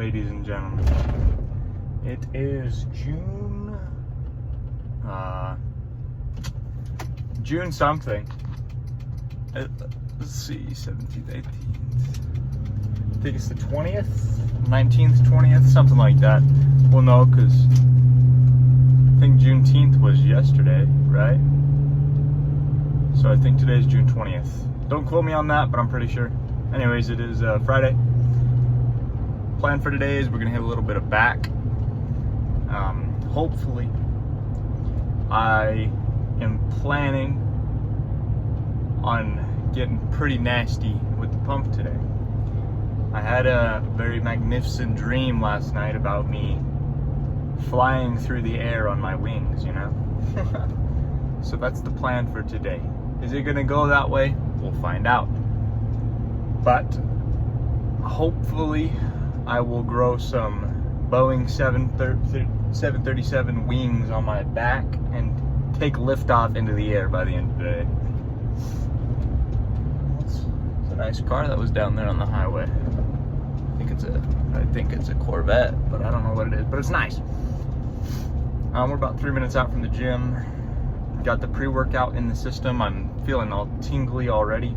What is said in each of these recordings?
ladies and gentlemen. It is June something. Let's see, 17th, 18th. I think it's the 20th, 19th, 20th, something like that. We'll know because I think Juneteenth was yesterday, right? So I think today's June 20th. Don't quote me on that, but I'm pretty sure. Anyways, it is Friday. Plan for today is we're gonna hit a little bit of back. Hopefully, I am planning on getting pretty nasty with the pump today. I had a very magnificent dream last night about me flying through the air on my wings, you know? So that's the plan for today. Is it gonna go that way? We'll find out. But hopefully I will grow some Boeing 737 wings on my back and take liftoff into the air by the end of the day. It's a nice car that was down there on the highway. I think it's a Corvette, but I don't know what it is, but it's nice. We're about 3 minutes out from the gym. Got the pre-workout in the system. I'm feeling all tingly already.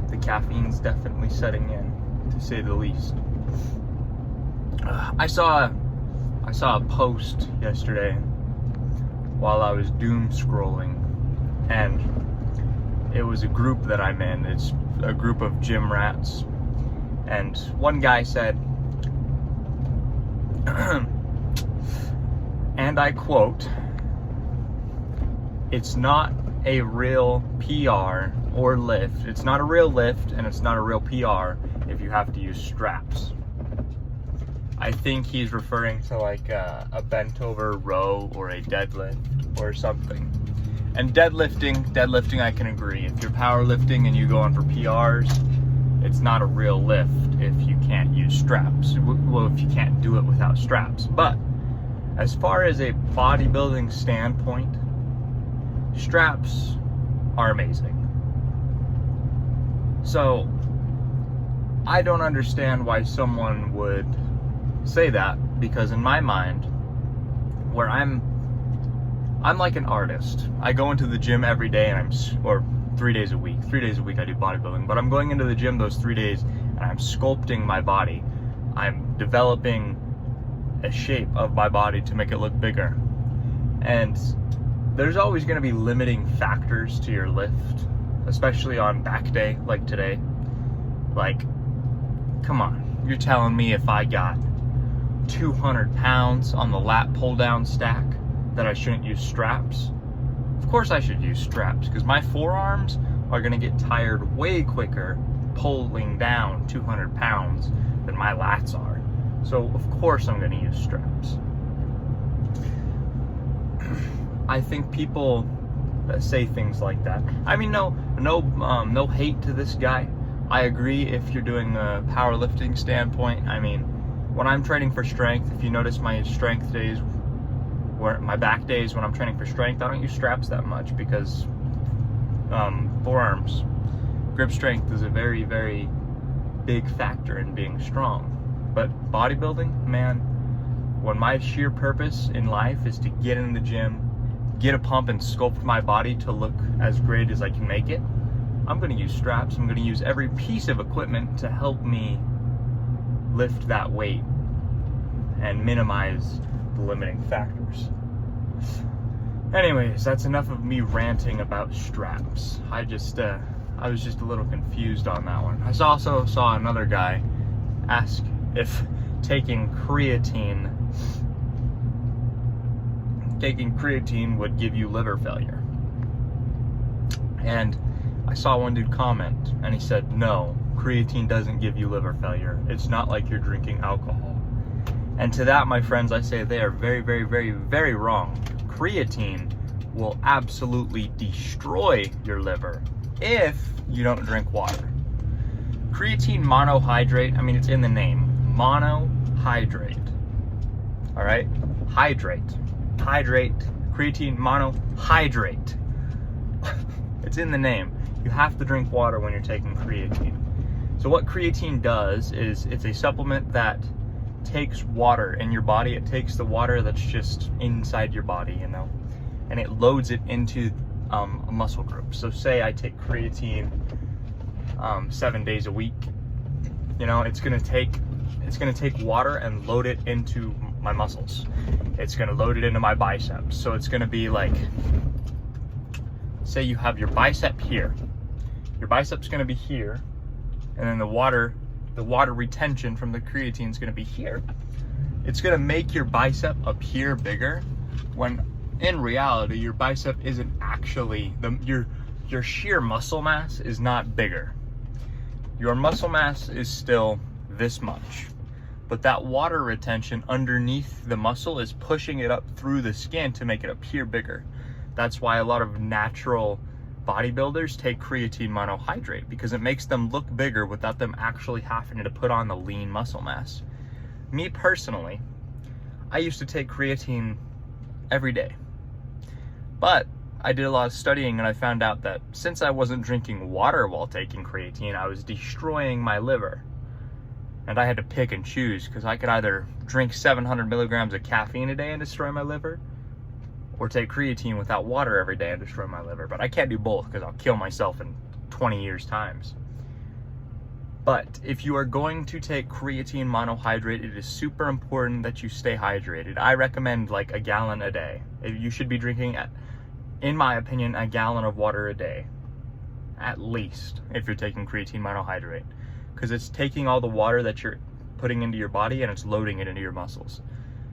The caffeine's definitely setting in, to say the least. I saw a post yesterday while I was doom scrolling, and it was a group that I'm in. It's a group of gym rats, and one guy said, and I quote, "It's not a real PR or lift. It's not a real lift and it's not a real PR if you have to use straps." I think he's referring to like a bent over row or a deadlift or something. And deadlifting I can agree. If you're powerlifting and you go on for PRs, it's not a real lift if you can't use straps. Well, if you can't do it without straps. But as far as a bodybuilding standpoint, straps are amazing. So I don't understand why someone would say that, because in my mind, where I'm like an artist. I go into the gym every day or 3 days a week. 3 days a week I do bodybuilding, but I'm going into the gym those 3 days and I'm sculpting my body. I'm developing a shape of my body to make it look bigger. And there's always going to be limiting factors to your lift, especially on back day like today. Like, come on, you're telling me if I got 200 pounds on the lat pull down stack that I shouldn't use straps? Of course I should use straps, because my forearms are going to get tired way quicker pulling down 200 pounds than my lats are. So of course I'm going to use straps. I think people that say things like that, I mean, no hate to this guy. I agree if you're doing a powerlifting standpoint. I mean, when I'm training for strength, if you notice my strength days, where my back days when I'm training for strength, I don't use straps that much because forearms, grip strength is a very, very big factor in being strong. But bodybuilding, man, when my sheer purpose in life is to get in the gym, get a pump and sculpt my body to look as great as I can make it, I'm going to use straps. I'm going to use every piece of equipment to help me lift that weight and minimize the limiting factors. Anyways, that's enough of me ranting about straps. I was just a little confused on that one. I also saw another guy ask if taking creatine would give you liver failure. And I saw one dude comment and he said, no, creatine doesn't give you liver failure. It's not like you're drinking alcohol. And to that, my friends, I say they are very, very, very, very wrong. Creatine will absolutely destroy your liver if you don't drink water. Creatine monohydrate, I mean, it's in the name, monohydrate. All right, hydrate, creatine monohydrate. It's in the name. You have to drink water when you're taking creatine. So what creatine does is it's a supplement that takes water in your body. It takes the water that's just inside your body, you know, and it loads it into a muscle group. So say I take creatine 7 days a week, you know, it's gonna take water and load it into my muscles. It's gonna load it into my biceps. So it's gonna be like, say you have your bicep here. Your bicep's gonna be here, and then the water retention from the creatine is gonna be here. It's gonna make your bicep appear bigger, when in reality, your bicep isn't actually, your sheer muscle mass is not bigger. Your muscle mass is still this much, but that water retention underneath the muscle is pushing it up through the skin to make it appear bigger. That's why a lot of natural bodybuilders take creatine monohydrate, because it makes them look bigger without them actually having to put on the lean muscle mass. Me personally, I used to take creatine every day, but I did a lot of studying and I found out that since I wasn't drinking water while taking creatine, I was destroying my liver. And I had to pick and choose, because I could either drink 700 milligrams of caffeine a day and destroy my liver, or take creatine without water every day and destroy my liver. But I can't do both, because I'll kill myself in 20 years' times. But if you are going to take creatine monohydrate, it is super important that you stay hydrated. I recommend like a gallon a day. You should be drinking, in my opinion, a gallon of water a day, at least, if you're taking creatine monohydrate, because it's taking all the water that you're putting into your body and it's loading it into your muscles.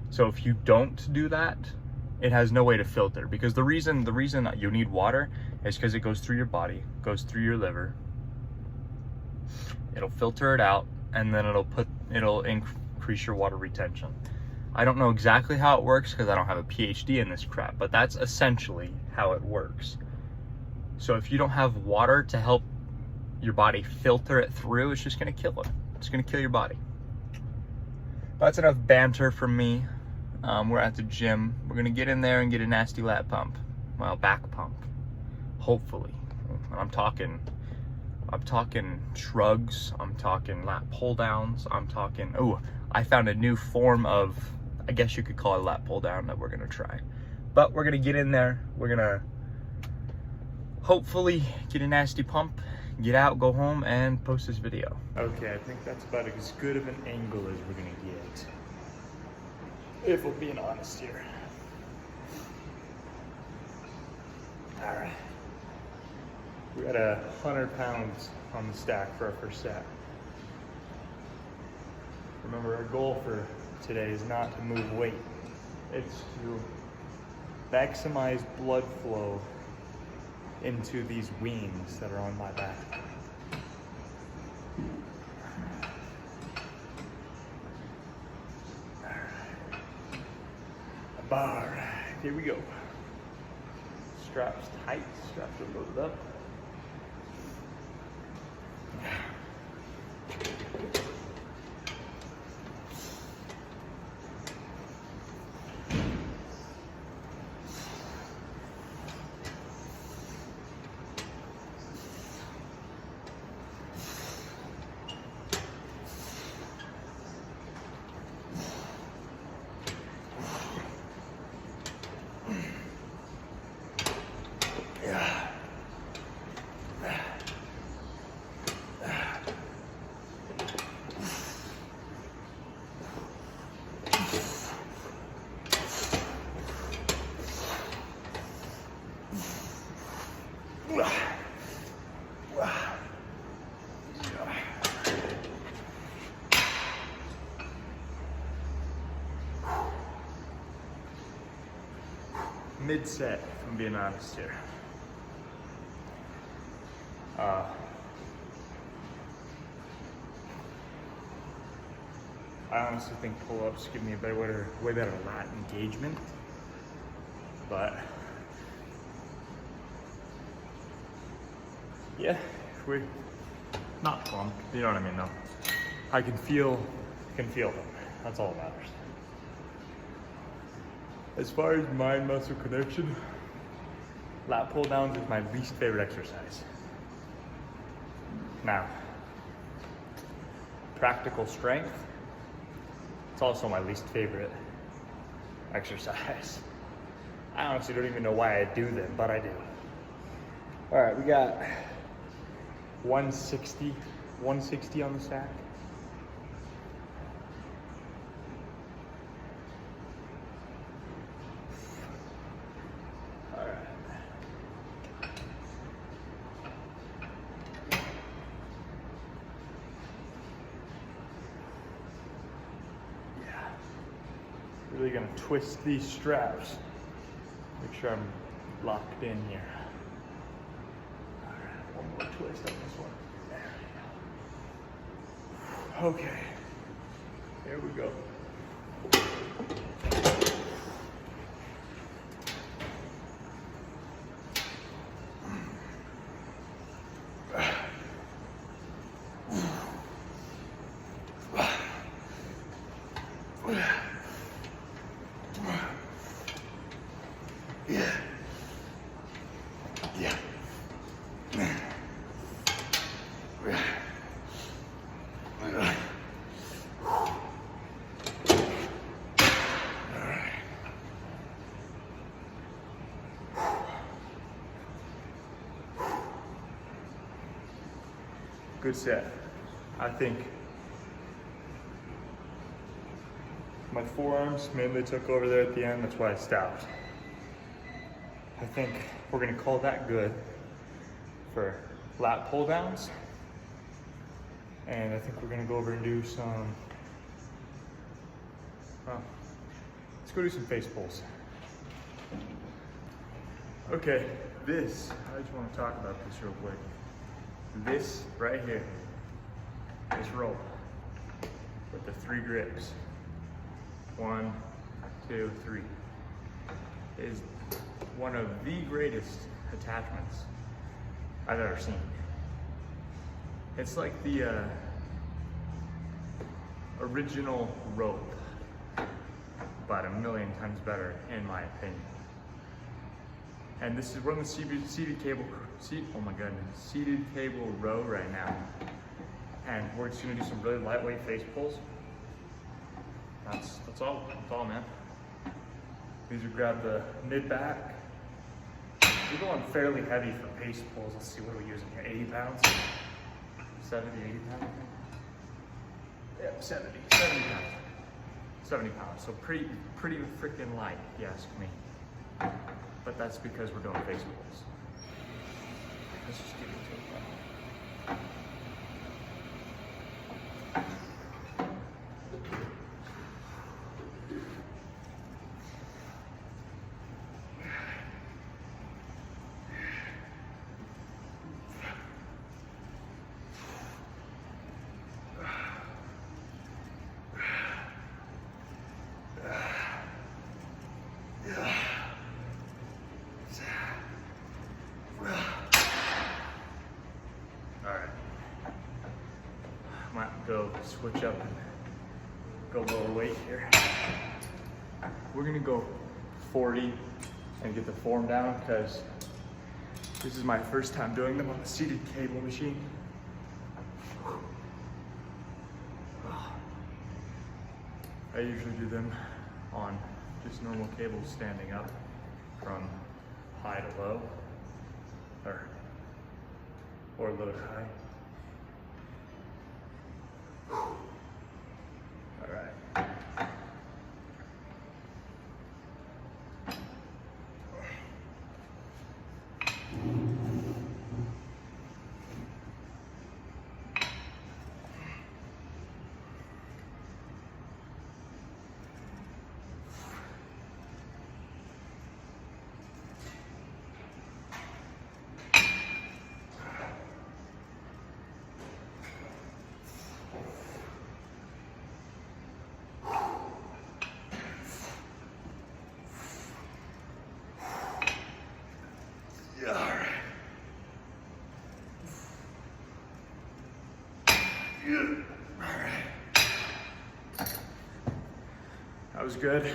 So if you don't do that, it has no way to filter, because the reason that you need water is because it goes through your body, goes through your liver, it'll filter it out, and then it'll increase your water retention. I don't know exactly how it works because I don't have a PhD in this crap, but that's essentially how it works. So if you don't have water to help your body filter it through, it's just gonna kill it. It's gonna kill your body. That's enough banter from me. We're at the gym. We're gonna get in there and get a nasty lat pump. Well, back pump, hopefully. I'm talking shrugs, I'm talking lat pull downs, I'm talking, oh, I found a new form of, I guess you could call it a lat pull down that we're gonna try. But we're gonna get in there, we're gonna hopefully get a nasty pump, get out, go home, and post this video. Okay, I think that's about as good of an angle as we're gonna get, if we're being honest here. All right. We got 100 pounds on the stack for our first set. Remember, our goal for today is not to move weight. It's to maximize blood flow into these wings that are on my back. A bar. Here we go. Straps tight, straps are loaded up. Mid-set, if I'm being honest here. I honestly think pull-ups give me a way better lat engagement, but yeah, we're not pumped, you know what I mean though. I can feel them, that's all that matters. As far as mind-muscle connection, lat pull downs is my least favorite exercise. Now, practical strength. It's also my least favorite exercise. I honestly don't even know why I do them, but I do. All right, we got 160 on the stack. All right. Yeah. Really gonna twist these straps. Make sure I'm locked in here. All right, one more twist on this one. There we go. Okay, here we go. Good set. I think my forearms mainly took over there at the end, that's why I stopped. I think we're gonna call that good for lat pull downs. And I think we're gonna go over and do some, let's go do some face pulls. Okay, I just wanna talk about this real quick. This right here, this rope with the 3 grips, 1, 2, 3, is one of the greatest attachments I've ever seen. It's like the original rope, but a million times better in my opinion. And this is, we're on the seated cable row right now. And we're just gonna do some really lightweight face pulls. That's all, man. These are grab the mid back. We're going fairly heavy for face pulls. Let's see, what are we using here? 80 pounds? 70, 80 pounds? Yeah, 70 pounds. 70 pounds, so pretty freaking light, if you ask me. But that's because we're doing face pulls. Let's just get into it. Go switch up and go lower weight here. We're gonna go 40 and get the form down because this is my first time doing them on the seated cable machine. I usually do them on just normal cables standing up from high to low or low to high. That was good.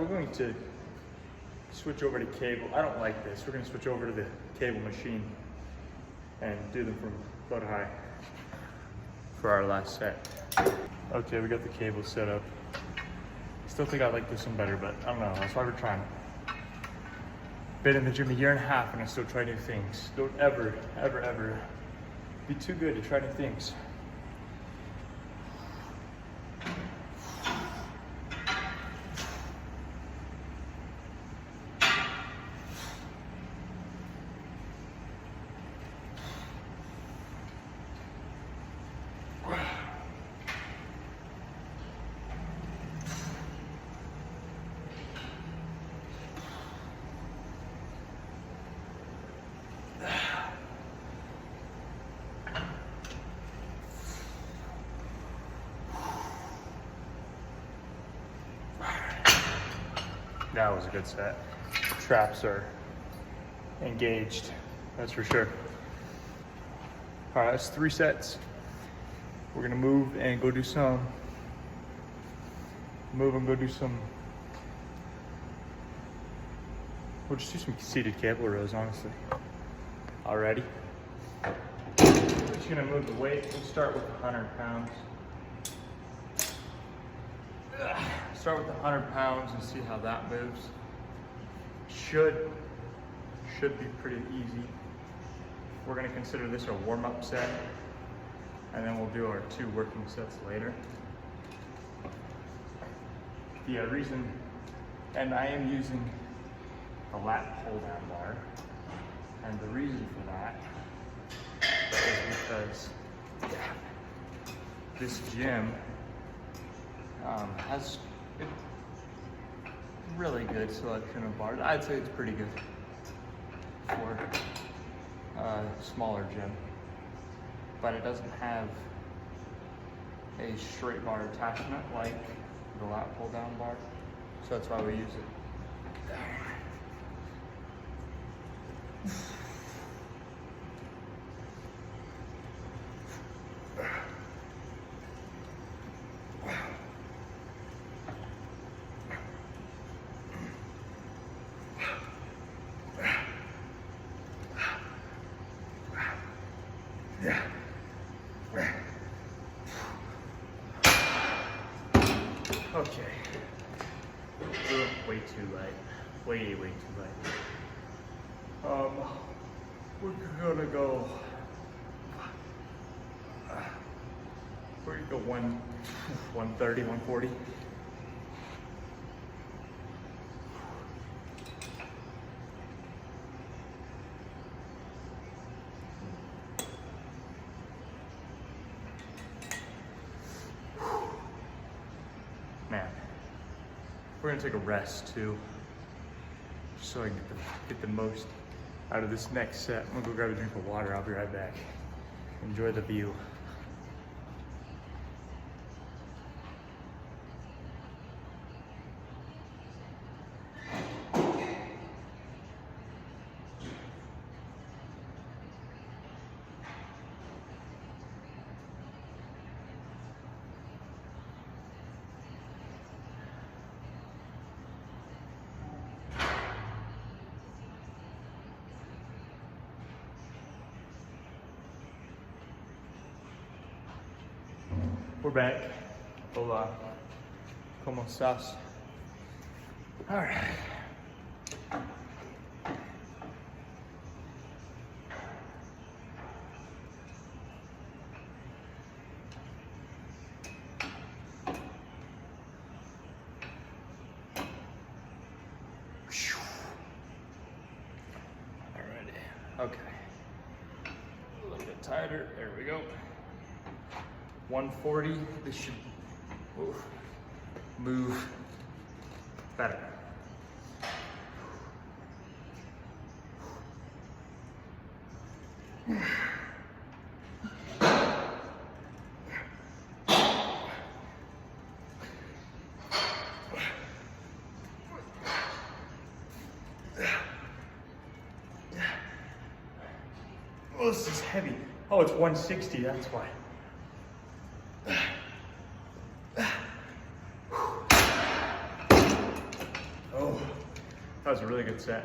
we're going to switch over to cable. I don't like this. We're going to switch over to the cable machine and do them from low to high for our last set. Okay, we got the cable set up. Still think I like this one better, but I don't know. That's why we're trying it. Been in the gym a year and a half and I still try new things. Don't ever, ever, ever be too good to try new things. That was a good set. Traps are engaged, that's for sure. All right, that's 3 sets. We're gonna move and go do some, we'll just do some seated cable rows, honestly. Alrighty. We're just gonna move the weight. We'll start with 100 pounds. Start with 100 pounds and see how that moves. Should be pretty easy. We're gonna consider this a warm-up set, and then we'll do our 2 working sets later. The reason, and I am using a lat pull-down bar, and the reason for that is because this gym has a really good selection of bars. I'd say it's pretty good for a smaller gym, but it doesn't have a straight bar attachment like the lat pull down bar, so that's why we use it. Okay. Way too light. Way too light. We're gonna go. We're gonna go 130, 140. Man, we're gonna take a rest too, just so I can get the most out of this next set. I'm gonna go grab a drink of water. I'll be right back. Enjoy the view. We're back. Hola. ¿Cómo estás? All right. Alrighty. Okay. A little bit tighter. There we go. 140, this should move better. Oh, this is heavy. Oh, it's 160, that's why. That was a really good set.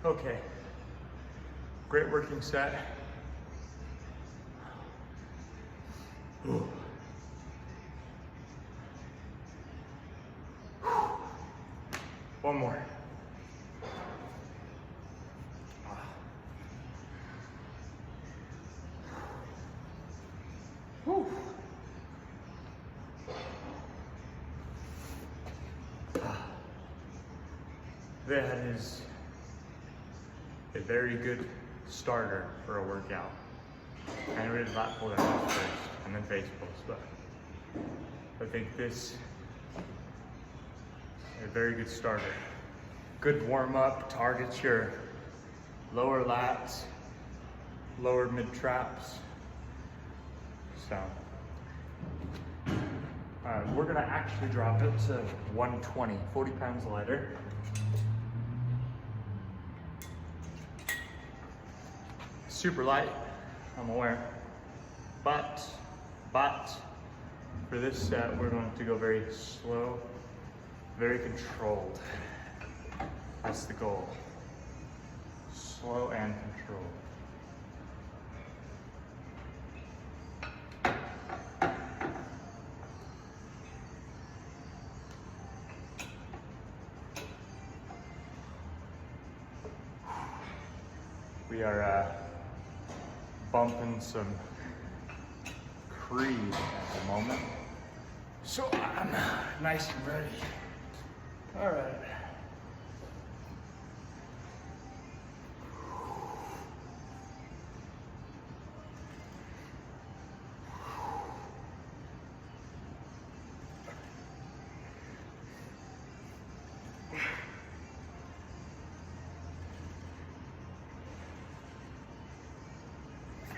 Okay, great working set. Ooh. One more. Whew. That is a very good starter for a workout. I know we did lat pull down first and then face pulls, but I think this is a very good starter. Good warm up, targets your lower lats, lower mid traps. So we're gonna actually drop it to 120, 40 pounds lighter. Super light, I'm aware, but for this set, we're going to go very slow, very controlled. That's the goal. Slow and controlled. We are bumping some Creed at the moment. So I'm nice and ready. All right.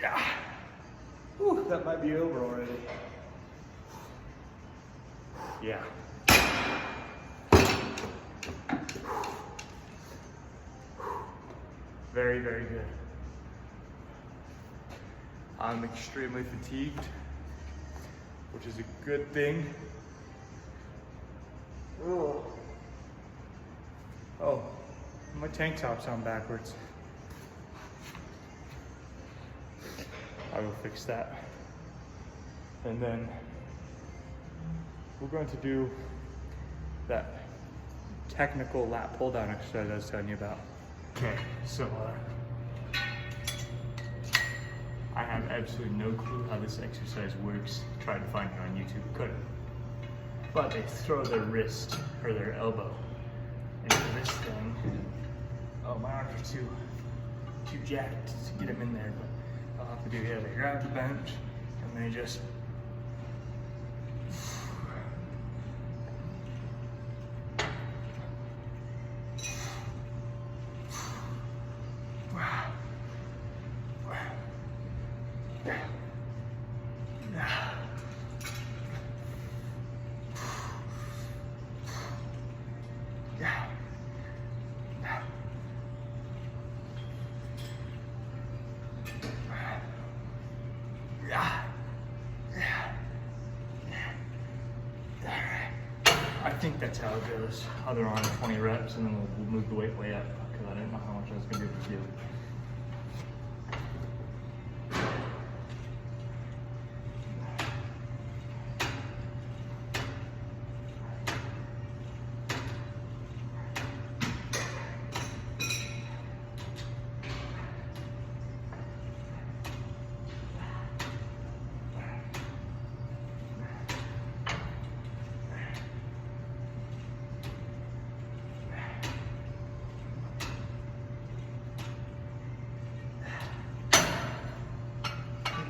Yeah. Whew, that might be over already. Yeah. Very, very good. I'm extremely fatigued, which is a good thing. Oh, my tank top's on backwards. I will fix that. And then we're going to do that technical lat pull down exercise I was telling you about. Okay, so I have absolutely no clue how this exercise works. Tried to find it on YouTube, couldn't. But they throw their wrist or their elbow into this thing. Oh, my arms are too jacked to get them in there, but I'll have to do the other. Grab the bench and they just I think that's how it goes. Other arm 20 reps and then we'll move the weight way up because I didn't know how much I was going to be able to do.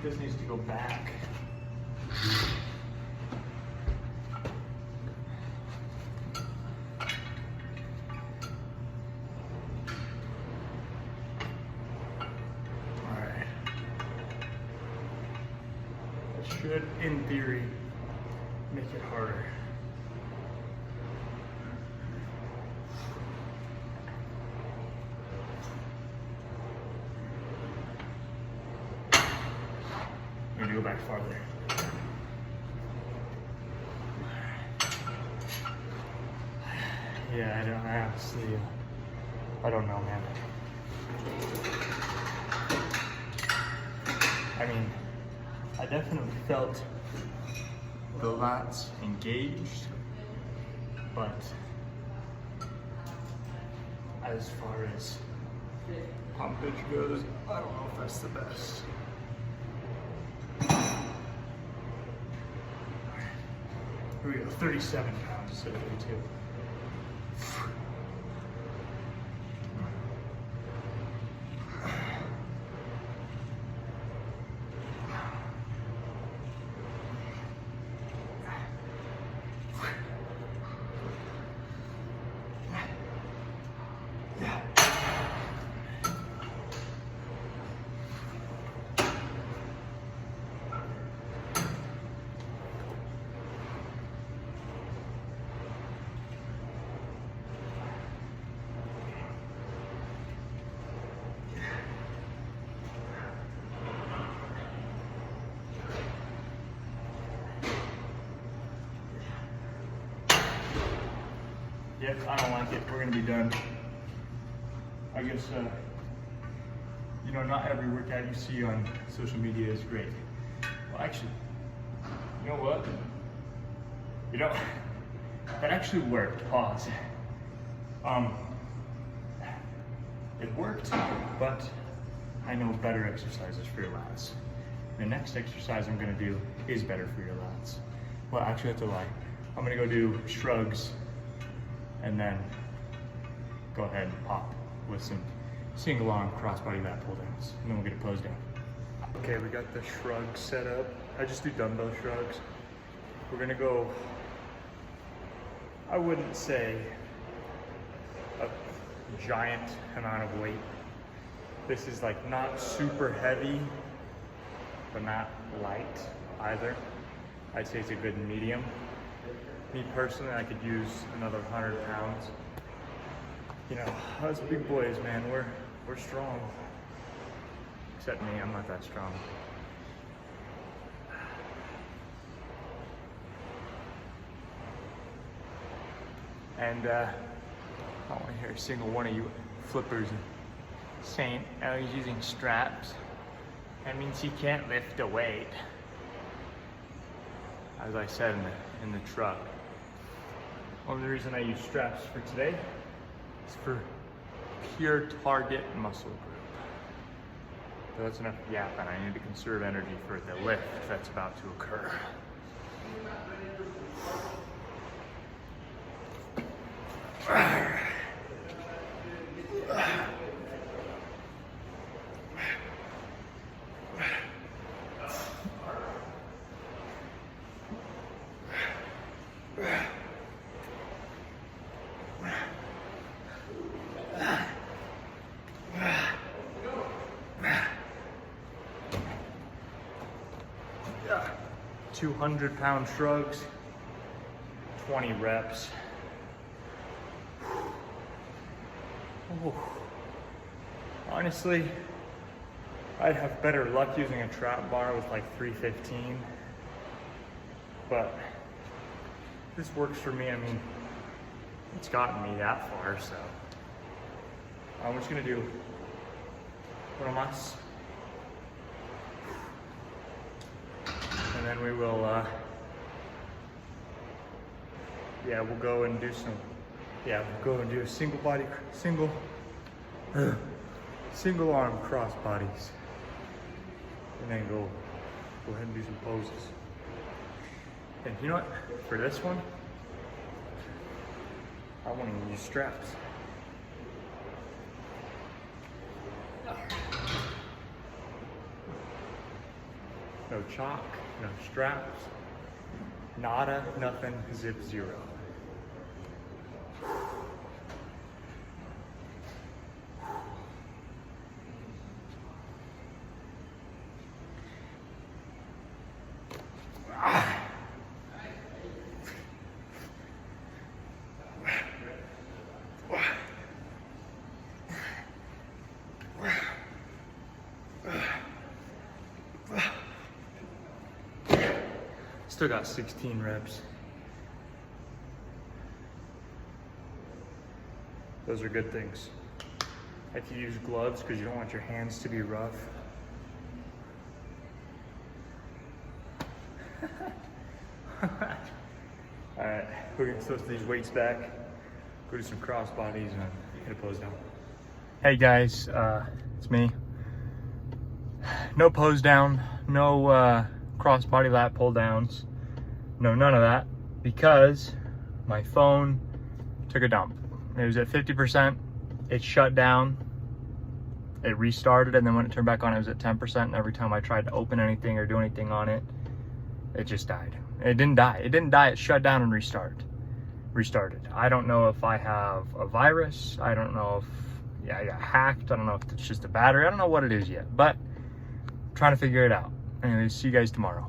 This needs to go back. All right. That should, in theory, make make it harder. I'm gonna go back farther. Yeah, I don't know, man. I mean, I definitely felt the lats engaged, but as far as pumpage goes, I don't know if that's the best. Here we go, 37 pounds instead of 32. Yep, I don't like it. We're gonna be done. I guess, you know, not every workout you see on social media is great. Well, actually, you know what? You know, that actually worked. Pause. It worked, but I know better exercises for your lats. The next exercise I'm gonna do is better for your lats. Well, actually, that's a lie. I'm gonna go do shrugs and then go ahead and pop with some single arm crossbody lat pull downs. And then we'll get a pose down. Okay, we got the shrugs set up. I just do dumbbell shrugs. We're gonna go, I wouldn't say a giant amount of weight. This is like not super heavy, but not light either. I'd say it's a good medium. Me personally, I could use another 100 pounds. You know, us big boys, man, we're strong. Except me, I'm not that strong. And I want to hear a single one of you flippers saying, oh, he's using straps. That means he can't lift a weight. As I said in the truck. Only reason I use straps for today is for pure target muscle group. So that's enough yapping. I need to conserve energy for the lift that's about to occur. Yeah. 200-pound shrugs, 20 reps. Oh. Honestly, I'd have better luck using a trap bar with like 315, but this works for me. I mean, it's gotten me that far, so I'm just gonna do one más. And then we will, we'll go and do some, we'll go and do a single arm cross bodies. And then go ahead and do some poses. And you know what? For this one, I want to use straps. No chalk, no straps, nada, nothing, zip, zero. Still got 16 reps. Those are good things. If you use gloves because you don't want your hands to be rough. Alright, we're gonna toss these weights back, go do some cross bodies and hit a pose down. Hey guys, it's me. No pose down, no cross body lat pull downs, no none of that, because my phone took a dump. It was at 50%, it shut down, it restarted, and then when it turned back on it was at 10%, and every time I tried to open anything or do anything on it, it just died. It didn't die, it shut down and restarted. I don't know if I have a virus, I don't know if I got hacked, I don't know if it's just a battery, I don't know what it is yet, but I'm trying to figure it out. Anyways, see you guys tomorrow.